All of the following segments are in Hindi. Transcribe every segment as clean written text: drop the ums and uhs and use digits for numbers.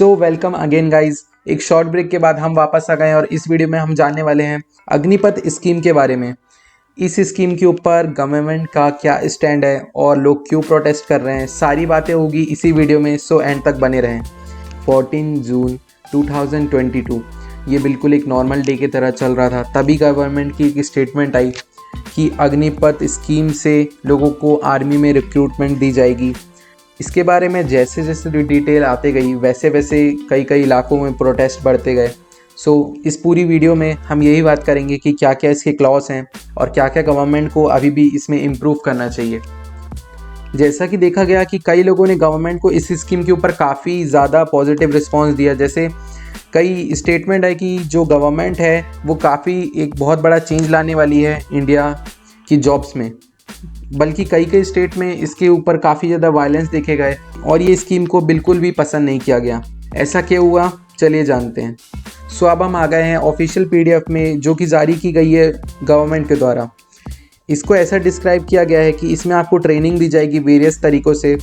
So welcome again guys. एक शॉर्ट ब्रेक के बाद हम वापस आ गए और इस वीडियो में हम जानने वाले हैं अग्निपथ स्कीम के बारे में। इस स्कीम के ऊपर गवर्नमेंट का क्या स्टैंड है और लोग क्यों प्रोटेस्ट कर रहे हैं, सारी बातें होगी इसी वीडियो में, सो एंड तक बने रहें। 14 जून 2022 ये बिल्कुल एक नॉर्मल डे की तरह चल रहा था, तभी गवर्नमेंट की एक स्टेटमेंट आई कि अग्निपथ स्कीम से लोगों को आर्मी में रिक्रूटमेंट दी जाएगी। इसके बारे में जैसे जैसे डिटेल आते गई वैसे वैसे कई इलाकों में प्रोटेस्ट बढ़ते गए। सो इस पूरी वीडियो में हम यही बात करेंगे कि क्या क्या इसके क्लॉज हैं और क्या क्या गवर्नमेंट को अभी भी इसमें इम्प्रूव करना चाहिए। जैसा कि देखा गया कि कई लोगों ने गवर्नमेंट को इस स्कीम के ऊपर काफ़ी ज़्यादा पॉजिटिव रिस्पॉन्स दिया। जैसे कई स्टेटमेंट है कि जो गवर्नमेंट है वो काफ़ी एक बहुत बड़ा चेंज लाने वाली है इंडिया की जॉब्स में, बल्कि कई स्टेट में इसके ऊपर काफ़ी ज़्यादा वायलेंस देखे गए और ये स्कीम को बिल्कुल भी पसंद नहीं किया गया। ऐसा क्यों हुआ, चलिए जानते हैं। सो अब हम आ गए हैं ऑफिशियल PDF में जो कि जारी की गई है गवर्नमेंट के द्वारा। इसको ऐसा डिस्क्राइब किया गया है कि इसमें आपको ट्रेनिंग दी जाएगी वेरियस तरीक़ों से,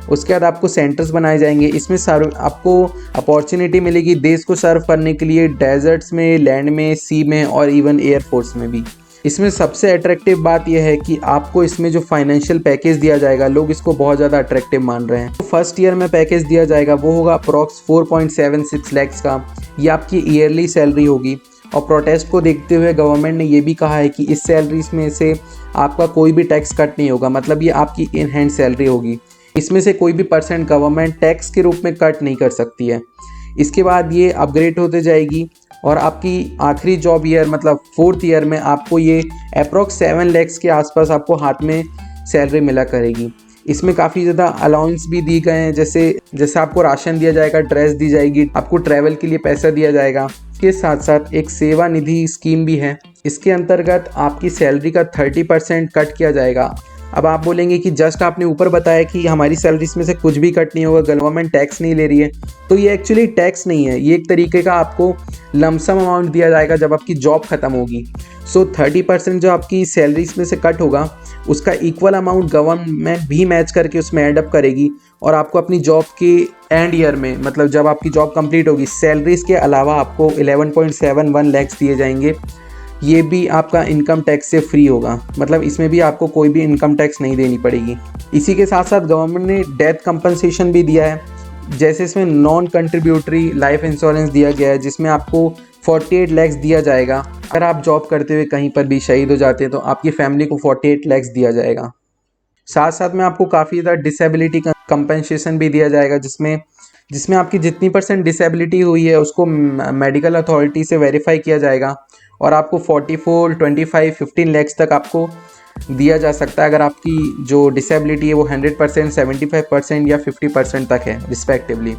उसके बाद आपको सेंटर्स बनाए जाएंगे, इसमें आपको अपॉर्चुनिटी मिलेगी देश को सर्व करने के लिए डेजर्ट्स में, लैंड में, सी में और इवन एयरफोर्स में भी। इसमें सबसे अट्रैक्टिव बात यह है कि आपको इसमें जो फाइनेंशियल पैकेज दिया जाएगा, लोग इसको बहुत ज़्यादा अट्रैक्टिव मान रहे हैं। तो फर्स्ट ईयर में पैकेज दिया जाएगा वो होगा अप्रॉक्स 4.76 लाख का, ये आपकी ईयरली सैलरी होगी। और प्रोटेस्ट को देखते हुए गवर्नमेंट ने ये भी कहा है कि इस सैलरीज में से आपका कोई भी टैक्स कट नहीं होगा, मतलब ये आपकी इन हैंड सैलरी होगी। इसमें से कोई भी परसेंट गवर्नमेंट टैक्स के रूप में कट नहीं कर सकती है। इसके बाद ये अपग्रेड होते जाएगी और आपकी आखिरी जॉब ईयर मतलब 4th ईयर में आपको ये अप्रॉक्स 7 लाख के आसपास आपको हाथ में सैलरी मिला करेगी। इसमें काफ़ी ज़्यादा अलाउंस भी दी गए हैं, जैसे आपको राशन दिया जाएगा, ड्रेस दी जाएगी, आपको ट्रैवल के लिए पैसा दिया जाएगा। इसके साथ साथ एक सेवा निधि स्कीम भी है, इसके अंतर्गत आपकी सैलरी का 30% कट किया जाएगा। अब आप बोलेंगे कि जस्ट आपने ऊपर बताया कि हमारी सैलरी में से कुछ भी कट नहीं होगा, गवर्नमेंट टैक्स नहीं ले रही है, तो ये एक्चुअली टैक्स नहीं है, ये एक तरीके का आपको लमसम अमाउंट दिया जाएगा जब आपकी जॉब ख़त्म होगी। सो 30% जो आपकी सैलरी में से कट होगा उसका इक्वल अमाउंट गवर्नमेंट भी मैच करके उसमें एड अप करेगी और आपको अपनी जॉब के एंड ईयर में, मतलब जब आपकी जॉब कंप्लीट होगी, सैलरीज के अलावा आपको 11.71 लाख दिए जाएंगे। ये भी आपका इनकम टैक्स से फ्री होगा, मतलब इसमें भी आपको कोई भी इनकम टैक्स नहीं देनी पड़ेगी। इसी के साथ साथ गवर्नमेंट ने डेथ कंपनसेशन भी दिया है, जैसे इसमें नॉन कंट्रीब्यूटरी लाइफ इंश्योरेंस दिया गया है जिसमें आपको 48 लाख दिया जाएगा। अगर आप जॉब करते हुए कहीं पर भी शहीद हो जाते हैं तो आपकी फैमिली को 48 लाख दिया जाएगा। साथ साथ में आपको काफ़ी ज़्यादा डिसेबिलिटी कंपनसेशन भी दिया जाएगा, जिसमें आपकी जितनी % डिसेबिलिटी हुई है उसको मेडिकल अथॉरिटी से वेरीफाई किया जाएगा और आपको 44, 25, 15 लाख तक आपको दिया जा सकता है अगर आपकी जो डिसेबिलिटी है वो 100%, 75% या 50% तक है रिस्पेक्टिवली।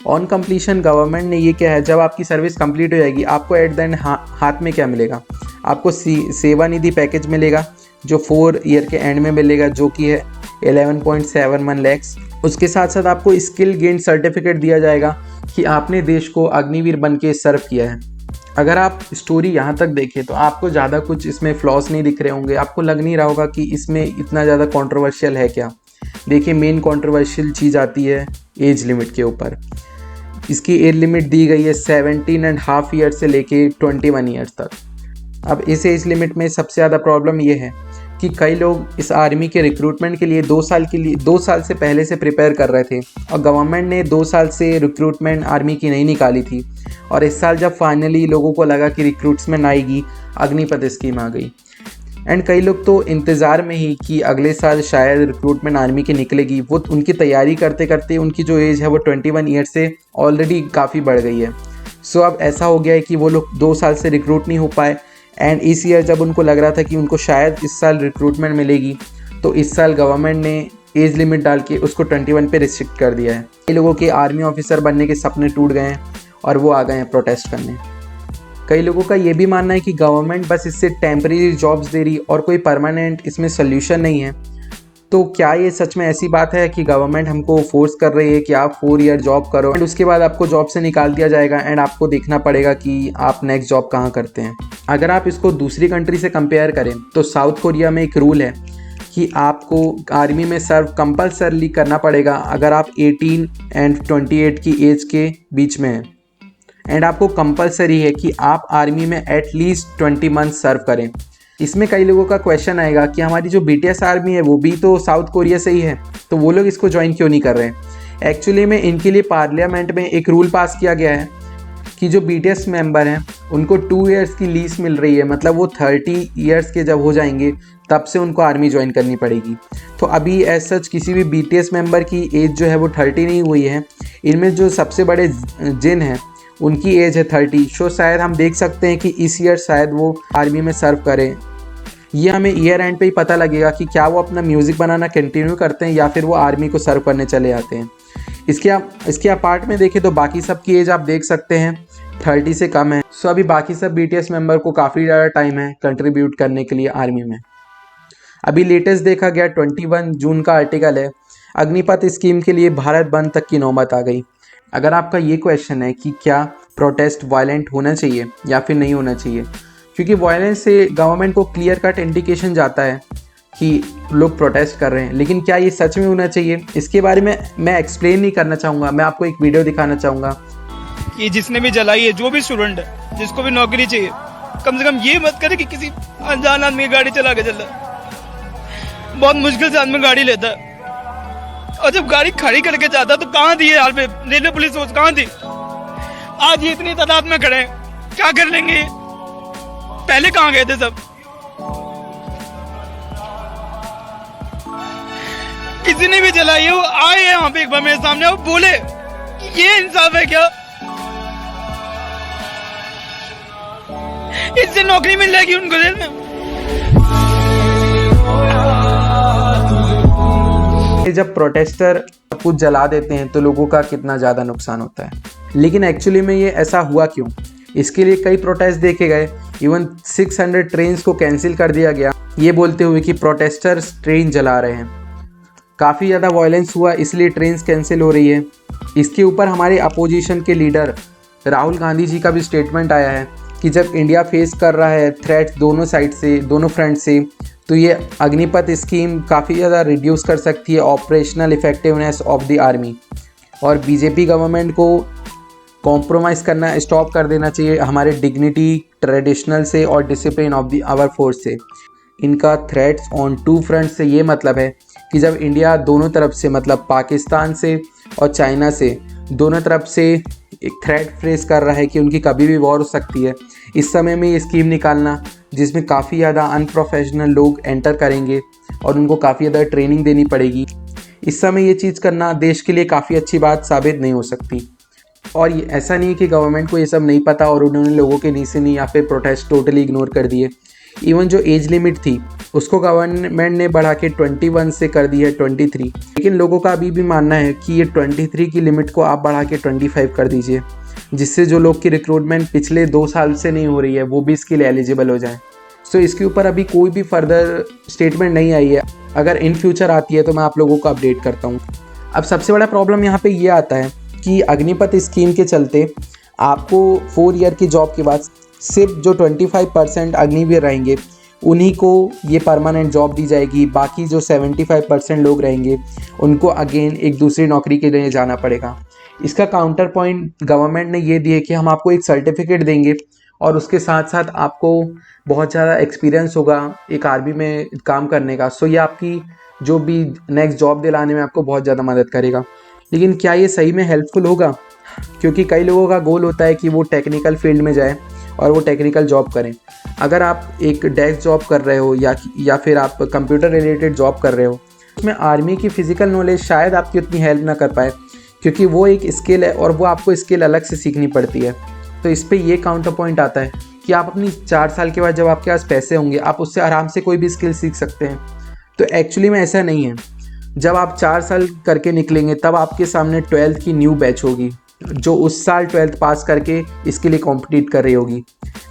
ऑन कंप्लीशन गवर्नमेंट ने ये क्या है, जब आपकी सर्विस कंप्लीट हो जाएगी आपको एट द एंड हाथ में क्या मिलेगा, आपको सेवा निधि पैकेज मिलेगा जो 4 ईयर के एंड में मिलेगा, जो कि है 11.71 लाख। उसके साथ साथ आपको स्किल गेन सर्टिफिकेट दिया जाएगा कि आपने देश को अग्निवीर बन के सर्व किया है। अगर आप स्टोरी यहाँ तक देखें तो आपको ज़्यादा कुछ इसमें फ्लॉस नहीं दिख रहे होंगे, आपको लग नहीं रहा होगा कि इसमें इतना ज़्यादा कंट्रोवर्शियल है क्या। देखिए, मेन कंट्रोवर्शियल चीज़ आती है एज लिमिट के ऊपर। इसकी एज लिमिट दी गई है 17.5 ईयर से लेके 21 ईयर्स तक। अब इस एज लिमिट में सबसे ज़्यादा प्रॉब्लम ये है कि कई लोग इस आर्मी के रिक्रूटमेंट के लिए 2 साल से पहले से प्रिपेयर कर रहे थे और गवर्नमेंट ने 2 साल से रिक्रूटमेंट आर्मी की नहीं निकाली थी और इस साल जब फाइनली लोगों को लगा कि रिक्रूटमेंट आएगी, अग्निपथ स्कीम आ गई। एंड कई लोग तो इंतज़ार में ही कि अगले साल शायद रिक्रूटमेंट आर्मी की निकलेगी, वो उनकी तैयारी करते करते उनकी जो एज है वो 21 ईयर से ऑलरेडी काफ़ी बढ़ गई है। सो अब ऐसा हो गया है कि वो लोग 2 साल से रिक्रूट नहीं हो पाए एंड इस ईयर जब उनको लग रहा था कि उनको शायद इस साल रिक्रूटमेंट मिलेगी, तो इस साल गवर्नमेंट ने एज लिमिट डाल के उसको 21 पे रिस्ट्रिक्ट कर दिया है। कई लोगों के आर्मी ऑफिसर बनने के सपने टूट गए हैं और वो आ गए हैं प्रोटेस्ट करने। कई लोगों का ये भी मानना है कि गवर्नमेंट बस इससे टेम्परेरी जॉब्स दे रही और कोई परमानेंट इसमें सोल्यूशन नहीं है। तो क्या ये सच में ऐसी बात है कि गवर्नमेंट हमको फोर्स कर रही है कि आप 4 ईयर जॉब करो एंड उसके बाद आपको जॉब से निकाल दिया जाएगा एंड आपको देखना पड़ेगा कि आप नेक्स्ट जॉब कहाँ करते हैं। अगर आप इसको दूसरी कंट्री से कंपेयर करें तो साउथ कोरिया में एक रूल है कि आपको आर्मी में सर्व कंपल्सरली करना पड़ेगा अगर आप 18 एंड 28 की एज के बीच में हैं। एंड आपको कंपल्सरी है कि आप आर्मी में एटलीस्ट 20 मंथ सर्व करें। इसमें कई लोगों का क्वेश्चन आएगा कि हमारी जो BTS आर्मी है वो भी तो साउथ कोरिया से ही है, तो वो लोग इसको ज्वाइन क्यों नहीं कर रहे हैं। एक्चुअली में इनके लिए पार्लियामेंट में एक रूल पास किया गया है कि जो BTS मेंबर हैं उनको 2 इयर्स की लीज मिल रही है, मतलब वो 30 इयर्स के जब हो जाएंगे तब से उनको आर्मी ज्वाइन करनी पड़ेगी। तो अभी एज सच किसी भी BTS मेंबर की एज जो है वो 30 नहीं हुई है। इनमें जो सबसे बड़े जिन हैं उनकी एज है 30। सो शायद हम देख सकते हैं कि इस ईयर शायद वो आर्मी में सर्व करें। ये हमें ईयर एंड पे ही पता लगेगा कि क्या वो अपना म्यूज़िक बनाना कंटिन्यू करते हैं या फिर वो आर्मी को सर्व करने चले जाते हैं। इसके अपार्ट में देखें तो बाकी सब की एज आप देख सकते हैं 30 से कम है। सो अभी बाकी सब BTS मेंबर को काफ़ी ज़्यादा टाइम है कंट्रीब्यूट करने के लिए आर्मी में। अभी लेटेस्ट देखा गया 21 जून का आर्टिकल है, अग्निपथ स्कीम के लिए भारत बंद तक की नौबत आ गई। अगर आपका ये क्वेश्चन है कि क्या प्रोटेस्ट वायलेंट होना चाहिए या फिर नहीं होना चाहिए, क्योंकि वायलेंस से गवर्नमेंट को क्लियर कट इंडिकेशन जाता है कि लोग प्रोटेस्ट कर रहे हैं, लेकिन क्या ये सच में होना चाहिए, इसके बारे में मैं एक्सप्लेन नहीं करना चाहूँगा। मैं आपको एक वीडियो दिखाना चाहूँगा कि जिसने भी जलाई है, जो भी स्टूडेंट है, जिसको भी नौकरी चाहिए, कम से कम ये मत करे कि किसी अनजान आदमी गाड़ी चला के चल रहा है। बहुत मुश्किल से आदमी गाड़ी लेता है, और जब गाड़ी खड़ी करके जाता है तो कहाँ थी यार पे रेलवे पुलिस फोर्स, कहाँ थी? आज ये इतनी तादाद में खड़े हैं, क्या कर लेंगे? पहले कहाँ गए थे सब? किसी ने भी जलाई है, वो आए यहाँ पे एक बार मेरे सामने और बोले कि ये इंसाफ है क्या? इससे नौकरी मिल जाएगी उनको जेल में। जब प्रोटेस्टर कुछ जला देते हैं तो लोगों का कितना ज़्यादा नुकसान होता है, लेकिन एक्चुअली में ये ऐसा हुआ क्यों? इसके लिए कई प्रोटेस्ट देखे गए, इवन 600 ट्रेन्स को कैंसिल कर दिया गया, ये बोलते हुए कि प्रोटेस्टर्स ट्रेन जला रहे हैं। काफ़ी ज़्यादा वायलेंस हुआ, इसलिए ट्रेन्स कैंसिल हो रही है। इसके ऊपर हमारे अपोजिशन के लीडर राहुल गांधी जी का भी स्टेटमेंट आया है कि जब इंडिया फेस कर रहा है थ्रेट्स दोनों साइड से, दोनों फ्रंट से, तो ये अग्निपथ स्कीम काफ़ी ज़्यादा रिड्यूस कर सकती है operational effectiveness of the army, और बीजेपी गवर्नमेंट को कॉम्प्रोमाइज़ करना स्टॉप कर देना चाहिए हमारे डिग्निटी, ट्रेडिशनल से और discipline of the our force से। इनका थ्रेट्स ऑन 2 फ्रंट से ये मतलब है कि जब इंडिया दोनों तरफ से, मतलब पाकिस्तान से और चाइना से, दोनों तरफ से एक थ्रेट फेस कर रहा है कि उनकी कभी भी वॉर हो सकती है, इस समय में ये स्कीम निकालना जिसमें काफ़ी ज़्यादा अनप्रोफेशनल लोग एंटर करेंगे और उनको काफ़ी ज़्यादा ट्रेनिंग देनी पड़ेगी, इस समय ये चीज़ करना देश के लिए काफ़ी अच्छी बात साबित नहीं हो सकती। और ये ऐसा नहीं है कि गवर्नमेंट को ये सब नहीं पता और उन्होंने लोगों के नीचे नहीं या फिर प्रोटेस्ट टोटली इग्नोर कर दिए। इवन जो एज लिमिट थी उसको गवर्नमेंट ने बढ़ा के 21 से कर दी है 23, लेकिन लोगों का अभी भी मानना है कि ये 23 की लिमिट को आप बढ़ा के 25 कर दीजिए, जिससे जो लोग की रिक्रूटमेंट पिछले 2 साल से नहीं हो रही है वो भी इसके लिए एलिजिबल हो जाए। सो इसके ऊपर अभी कोई भी फर्दर स्टेटमेंट नहीं आई है, अगर इन फ्यूचर आती है तो मैं आप लोगों को अपडेट करता हूँ। अब सबसे बड़ा प्रॉब्लम यहाँ पे ये आता है कि अग्निपथ स्कीम के चलते आपको 4 ईयर की जॉब के बाद सिर्फ जो 25% अग्निवीर रहेंगे उन्हीं को ये परमानेंट जॉब दी जाएगी, बाकी जो 75% लोग रहेंगे उनको अगेन एक दूसरी नौकरी के लिए जाना पड़ेगा। इसका काउंटर पॉइंट गवर्नमेंट ने ये दिए कि हम आपको एक सर्टिफिकेट देंगे और उसके साथ साथ आपको बहुत ज़्यादा एक्सपीरियंस होगा एक आर्मी में काम करने का। सो ये आपकी जो भी नेक्स्ट जॉब दिलाने में आपको बहुत ज़्यादा मदद करेगा, लेकिन क्या ये सही में हेल्पफुल होगा? क्योंकि कई लोगों का गोल होता है कि वो टेक्निकल फील्ड में जाए और वो टेक्निकल जॉब करें। अगर आप एक डेस्क जॉब कर रहे हो या फिर आप कंप्यूटर रिलेटेड जॉब कर रहे हो, उसमें आर्मी की फ़िज़िकल नॉलेज शायद आपकी उतनी हेल्प ना कर पाए, क्योंकि वो एक स्किल है और वो आपको स्किल अलग से सीखनी पड़ती है। तो इस पर ये काउंटर पॉइंट आता है कि आप अपनी 4 साल के बाद जब आपके पास पैसे होंगे आप उससे आराम से कोई भी स्किल सीख सकते हैं। तो एक्चुअली में ऐसा नहीं है। जब आप 4 साल करके निकलेंगे तब आपके सामने 12th की न्यू बैच होगी जो उस साल 12th पास करके इसके लिए कॉम्पिटिट कर रही होगी।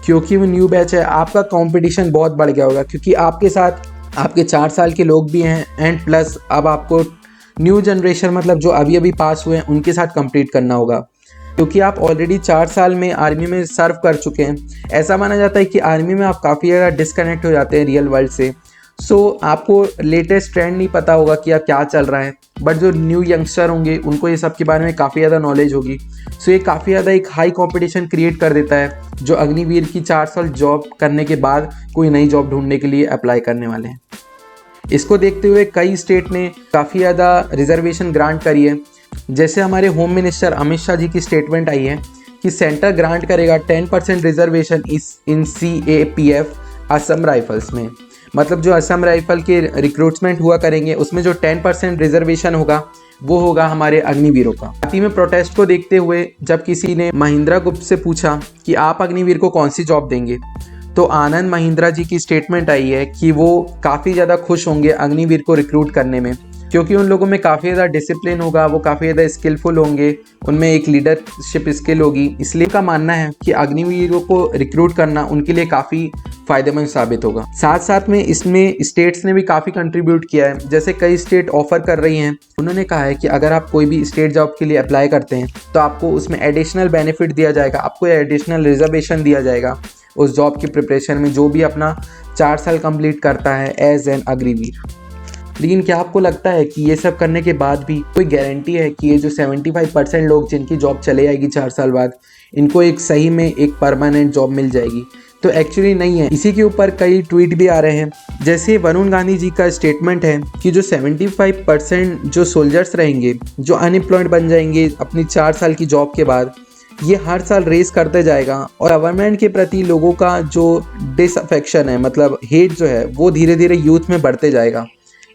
क्योंकि वो न्यू बैच है, आपका कंपटीशन बहुत बढ़ गया होगा, क्योंकि आपके साथ आपके 4 साल के लोग भी हैं एंड प्लस अब आपको न्यू जनरेशन, मतलब जो अभी अभी पास हुए हैं, उनके साथ कम्पीट करना होगा। क्योंकि आप ऑलरेडी 4 साल में आर्मी में सर्व कर चुके हैं। ऐसा माना जाता है कि आर्मी में आप काफ़ी ज़्यादा डिस्कनेक्ट हो जाते हैं रियल वर्ल्ड से। आपको लेटेस्ट ट्रेंड नहीं पता होगा कि क्या चल रहा है, बट जो न्यू यंगस्टर होंगे उनको ये सब के बारे में काफ़ी ज़्यादा नॉलेज होगी। ये काफ़ी ज़्यादा एक हाई कंपटीशन क्रिएट कर देता है, जो अग्निवीर की 4 साल जॉब करने के बाद कोई नई जॉब ढूंढने के लिए अप्लाई करने वाले हैं। इसको देखते हुए कई स्टेट ने काफ़ी ज़्यादा रिजर्वेशन ग्रांट करी है। जैसे हमारे होम मिनिस्टर अमित शाह जी की स्टेटमेंट आई है कि सेंटर ग्रांट करेगा 10% रिजर्वेशन इन CAPF असम राइफल्स में। मतलब जो असम राइफल के रिक्रूटमेंट हुआ करेंगे उसमें जो 10% रिजर्वेशन होगा वो होगा हमारे अग्निवीरों का। पार्टी में प्रोटेस्ट को देखते हुए जब किसी ने महिंद्रा ग्रुप से पूछा कि आप अग्निवीर को कौन सी जॉब देंगे, तो आनंद महिंद्रा जी की स्टेटमेंट आई है कि वो काफ़ी ज़्यादा खुश होंगे अग्निवीर को रिक्रूट करने में, क्योंकि उन लोगों में काफ़ी ज़्यादा डिसिप्लिन होगा, वो काफ़ी ज़्यादा स्किलफुल होंगे, उनमें एक लीडरशिप स्किल होगी। इसलिए का मानना है कि अग्निवीरों को रिक्रूट करना उनके लिए काफ़ी फ़ायदेमंद साबित होगा। साथ साथ में इसमें स्टेट्स ने भी काफ़ी कंट्रीब्यूट किया है। जैसे कई स्टेट ऑफर कर रही हैं, उन्होंने कहा है कि अगर आप कोई भी स्टेट जॉब के लिए अप्लाई करते हैं तो आपको उसमें एडिशनल बेनिफिट दिया जाएगा, आपको एडिशनल रिजर्वेशन दिया जाएगा उस जॉब की प्रिपरेशन में, जो भी अपना 4 साल कंप्लीट करता है एज एन अग्निवीर। लेकिन क्या आपको लगता है कि ये सब करने के बाद भी कोई गारंटी है कि ये जो 75% लोग जिनकी जॉब चले जाएगी 4 साल बाद, इनको एक सही में एक परमानेंट जॉब मिल जाएगी? तो एक्चुअली नहीं है। इसी के ऊपर कई ट्वीट भी आ रहे हैं। जैसे वरुण गांधी जी का स्टेटमेंट है कि जो 75% जो सोल्जर्स रहेंगे, जो अनएम्प्लॉयड बन जाएंगे अपनी 4 साल की जॉब के बाद, ये हर साल रेस करते जाएगा और गवर्नमेंट के प्रति लोगों का जो डिसअफेक्शन है, मतलब हेट जो है, वो धीरे धीरे यूथ में बढ़ते जाएगा।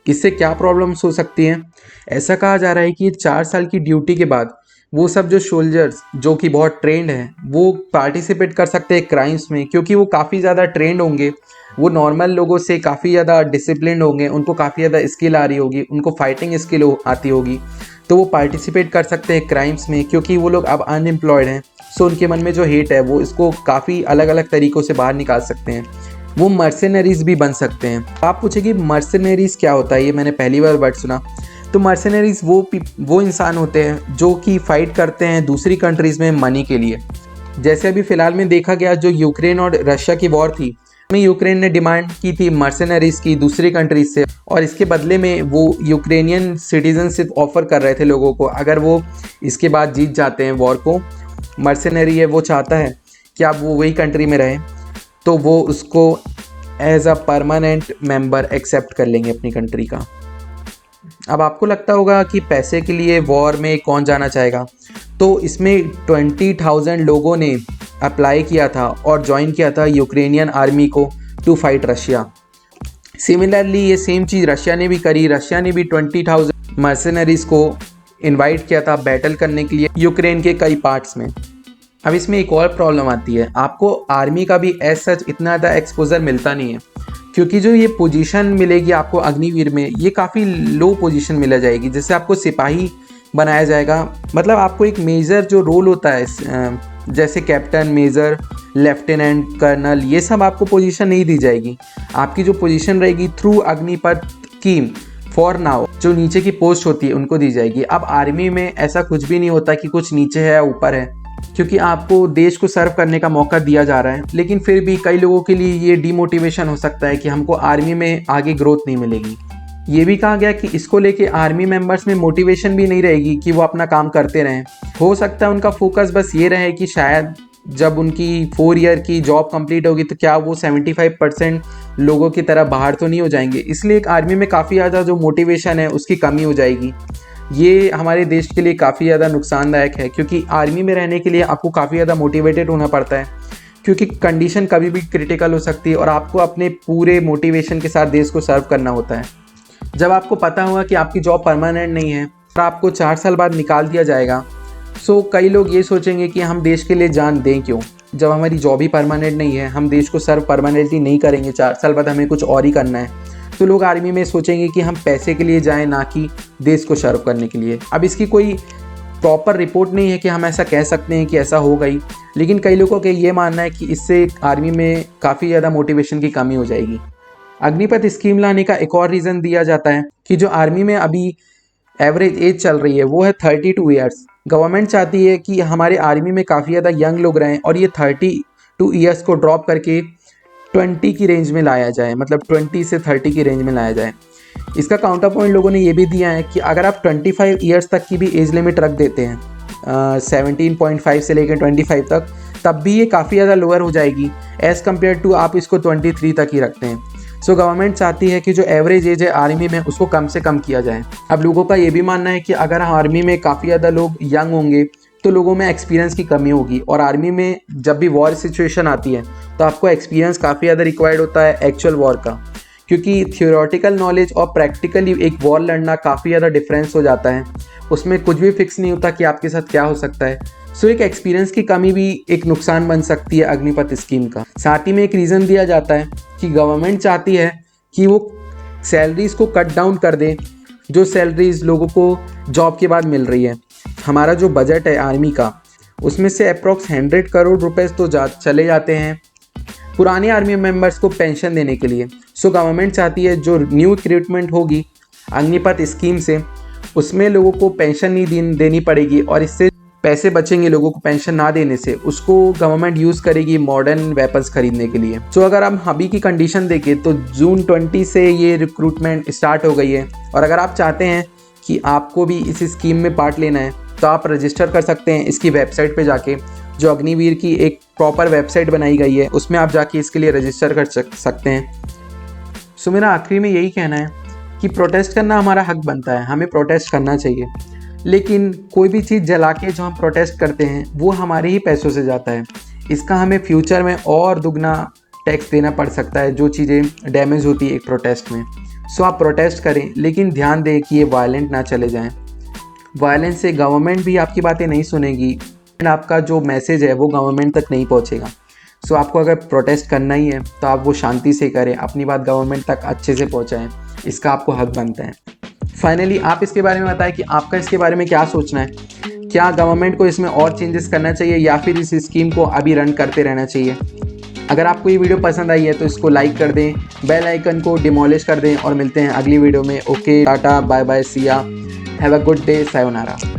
इससे क्या प्रॉब्लम्स हो सकती हैं? ऐसा कहा जा रहा है कि 4 साल की ड्यूटी के बाद वो सब जो सोल्जर्स जो कि बहुत ट्रेंड हैं, वो पार्टिसिपेट कर सकते हैं क्राइम्स में, क्योंकि वो काफ़ी ज़्यादा ट्रेंड होंगे, वो नॉर्मल लोगों से काफ़ी ज़्यादा डिसिप्लिन होंगे, उनको काफ़ी ज़्यादा स्किल आ रही होगी, उनको फाइटिंग स्किल आती होगी, तो वो पार्टिसिपेट कर सकते हैं क्राइम्स में, क्योंकि वो लोग अब अनएम्प्लॉयड हैं। सो उनके मन में जो हेट है वो इसको काफ़ी अलग अलग तरीक़ों से बाहर निकाल सकते हैं। वो मर्सेनरीज भी बन सकते हैं। आप पूछेंगे मर्सेनरीज क्या होता है, ये मैंने पहली बार वर्ड सुना। तो मर्सेनरीज वो इंसान होते हैं जो कि फ़ाइट करते हैं दूसरी कंट्रीज़ में मनी के लिए। जैसे अभी फ़िलहाल में देखा गया जो यूक्रेन और रशिया की वॉर थी, में यूक्रेन ने डिमांड की थी मर्सेनरीज़ की दूसरी कंट्रीज़ से, और इसके बदले में वो यूक्रेनियन सिटीजनशिप ऑफ़र कर रहे थे लोगों को। अगर वो इसके बाद जीत जाते हैं वॉर को, मर्सेनरी है वो चाहता है कि आप वो वही कंट्री में रहें, तो वो उसको as a permanent member accept कर लेंगे अपनी कंट्री का। अब आपको लगता होगा कि पैसे के लिए वॉर में कौन जाना चाहेगा, तो इसमें 20,000 लोगों ने अप्लाई किया था और ज्वाइन किया था यूक्रेनियन आर्मी को टू फाइट रशिया। सिमिलरली ये सेम चीज़ रशिया ने भी करी। रशिया ने भी 20,000 मर्सेनरीज़ को इनवाइट किया था बैटल करने के लिए यूक्रेन के कई पार्ट्स में। अब इसमें एक और प्रॉब्लम आती है, आपको आर्मी का भी एज सच इतना ज़्यादा एक्सपोजर मिलता नहीं है, क्योंकि जो ये पोजीशन मिलेगी आपको अग्निवीर में, ये काफ़ी लो पोजीशन मिला जाएगी। जैसे आपको सिपाही बनाया जाएगा, मतलब आपको एक मेजर जो रोल होता है, जैसे कैप्टन, मेजर, लेफ्टिनेंट, कर्नल, ये सब आपको पोजीशन नहीं दी जाएगी। आपकी जो पोजीशन रहेगी through Agnipath scheme for now, जो नीचे की पोस्ट होती है उनको दी जाएगी। अब आर्मी में ऐसा कुछ भी नहीं होता कि कुछ नीचे है या ऊपर है, क्योंकि आपको देश को सर्व करने का मौका दिया जा रहा है। लेकिन फिर भी कई लोगों के लिए ये डिमोटिवेशन हो सकता है कि हमको आर्मी में आगे ग्रोथ नहीं मिलेगी। ये भी कहा गया कि इसको लेके आर्मी मेंबर्स में मोटिवेशन भी नहीं रहेगी कि वो अपना काम करते रहें। हो सकता है उनका फोकस बस ये रहे कि शायद जब उनकी 4 ईयर की जॉब कंप्लीट होगी तो क्या वो 75% लोगों की तरह बाहर तो नहीं हो जाएंगे। इसलिए एक आर्मी में काफ़ी ज़्यादा जो मोटिवेशन है उसकी कमी हो जाएगी। ये हमारे देश के लिए काफ़ी ज़्यादा नुकसानदायक है, क्योंकि आर्मी में रहने के लिए आपको काफ़ी ज़्यादा मोटिवेटेड होना पड़ता है, क्योंकि कंडीशन कभी भी क्रिटिकल हो सकती है और आपको अपने पूरे मोटिवेशन के साथ देश को सर्व करना होता है। जब आपको पता होगा कि आपकी जॉब परमानेंट नहीं है और आपको 4 साल बाद निकाल दिया जाएगा, सो कई लोग ये सोचेंगे कि हम देश के लिए जान दें क्यों, जब हमारी जॉब ही परमानेंट नहीं है, हम देश को सर्व परमानेंटली नहीं करेंगे, 4 साल बाद हमें कुछ और ही करना है। तो लोग आर्मी में सोचेंगे कि हम पैसे के लिए जाएं, ना कि देश को सर्व करने के लिए। अब इसकी कोई प्रॉपर रिपोर्ट नहीं है कि हम ऐसा कह सकते हैं कि ऐसा हो गई, लेकिन कई लोगों का ये मानना है कि इससे आर्मी में काफ़ी ज़्यादा मोटिवेशन की कमी हो जाएगी। अग्निपथ स्कीम लाने का एक और रीज़न दिया जाता है कि जो आर्मी में अभी एवरेज एज चल रही है वो है 32 ईयर्स। गवर्नमेंट चाहती है कि हमारे आर्मी में काफ़ी ज़्यादा यंग लोग रहें और ये 32 ईयर्स को ड्रॉप करके 20 की रेंज में लाया जाए, मतलब 20 से 30 की रेंज में लाया जाए। इसका काउंटर पॉइंट लोगों ने ये भी दिया है कि अगर आप 25 ईयर्स तक की भी एज लिमिट रख देते हैं 17.5 से लेकर 25 तक, तब भी ये काफ़ी ज़्यादा लोअर हो जाएगी एज़ कम्पेयर टू आप इसको 23 तक ही रखते हैं। सो गवर्नमेंट चाहती है कि जो एवरेज एज है आर्मी में उसको कम से कम किया जाए। अब लोगों का ये भी मानना है कि अगर आर्मी में काफ़ी ज़्यादा लोग यंग होंगे तो लोगों में एक्सपीरियंस की कमी होगी, और आर्मी में जब भी वॉर सिचुएशन आती है तो आपको एक्सपीरियंस काफ़ी ज़्यादा रिक्वायर्ड होता है एक्चुअल वॉर का, क्योंकि थियोरेटिकल नॉलेज और प्रैक्टिकली एक वॉर लड़ना काफ़ी ज़्यादा डिफरेंस हो जाता है। उसमें कुछ भी फिक्स नहीं होता कि आपके साथ क्या हो सकता है। सो एक एक्सपीरियंस की कमी भी एक नुकसान बन सकती है अग्निपथ स्कीम का। साथ ही में एक रीज़न दिया जाता है कि गवर्नमेंट चाहती है कि वो सैलरीज़ को कट डाउन कर दें, जो सैलरीज़ लोगों को जॉब के बाद मिल रही है। हमारा जो बजट है आर्मी का, उसमें से अप्रॉक्स 100 करोड़ रुपए तो चले जाते हैं पुराने आर्मी मेंबर्स को पेंशन देने के लिए। सो गवर्नमेंट चाहती है जो न्यू रिक्रूटमेंट होगी अग्निपथ स्कीम से, उसमें लोगों को पेंशन नहीं देनी पड़ेगी, और इससे पैसे बचेंगे लोगों को पेंशन ना देने से। उसको गवर्नमेंट यूज़ करेगी मॉडर्न वेपन्स खरीदने के लिए। सो अगर हम अभी की कंडीशन देखें तो जून 20 से ये रिक्रूटमेंट स्टार्ट हो गई है, और अगर आप चाहते हैं कि आपको भी इस स्कीम में पार्ट लेना है तो आप रजिस्टर कर सकते हैं इसकी वेबसाइट पे जाके, जो अग्निवीर की एक प्रॉपर वेबसाइट बनाई गई है, उसमें आप जाके इसके लिए रजिस्टर कर सकते हैं। सो मेरा आखिरी में यही कहना है कि प्रोटेस्ट करना हमारा हक बनता है, हमें प्रोटेस्ट करना चाहिए, लेकिन कोई भी चीज़ जला के जो हम प्रोटेस्ट करते हैं वो हमारे ही पैसों से जाता है। इसका हमें फ्यूचर में और दुगना टैक्स देना पड़ सकता है जो चीज़ें डैमेज होती है एक प्रोटेस्ट में। सो आप प्रोटेस्ट करें, लेकिन ध्यान दें कि ये वायलेंट ना चले जाएं। वायलेंस से गवर्नमेंट भी आपकी बातें नहीं सुनेगी, आपका जो मैसेज है वो गवर्नमेंट तक नहीं पहुंचेगा। सो आपको अगर प्रोटेस्ट करना ही है तो आप वो शांति से करें, अपनी बात गवर्नमेंट तक अच्छे से पहुंचाएं, इसका आपको हक बनता है। फाइनली आप इसके बारे में बताएं कि आपका इसके बारे में क्या सोचना है। क्या गवर्नमेंट को इसमें और चेंजेस करना चाहिए या फिर इस स्कीम को अभी रन करते रहना चाहिए। अगर आपको ये वीडियो पसंद आई है तो इसको लाइक कर दें, बेल आइकन को डिमोलिश कर दें, और मिलते हैं अगली वीडियो में। Okay, tata, bye bye, see ya, have a good day, sayonara.